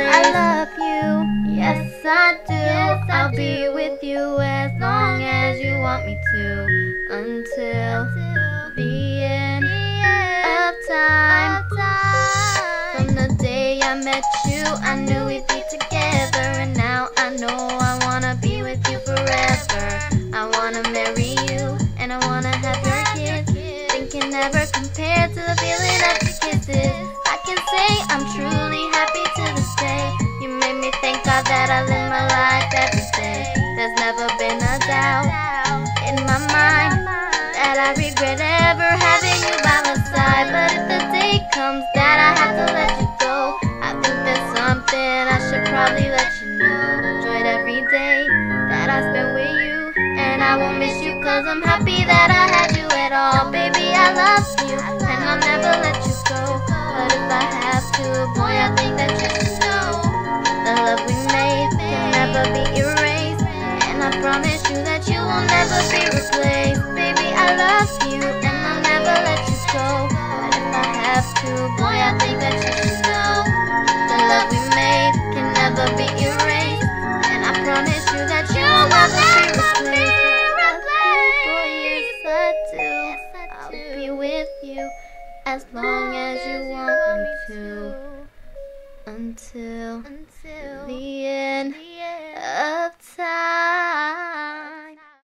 I love you, yes I do. I'll be with you as long as you you want me to, until the end of time. From the day I met you, I knew we'd be together, and now I know I wanna be with you forever. I wanna marry you, and I wanna have your kids. Thinking never compared to the feeling of your kisses. I can say I'm truly happy to this day. You made me thank God that I live my life every day. There's never been a doubt in my mind that I regret ever having you by my side. But if the day comes that I have to let you go, I think there's something I should probably let you know. Enjoyed every day that I spent with you, and I won't miss you, cause I'm happy that I had you at all. Baby, I love you, and I'll never let you go. But if I have to, boy, I think that you should know the love we made can never be erased, and I promise you that you will never be replaced. Baby, I love you, and I'll never let you go. But if I have to, boy, I think that you should know the love we made can never be erased, and I promise you that you will never be replaced. Boy, yes I do. I'll be with you as long as you want me to, until the end.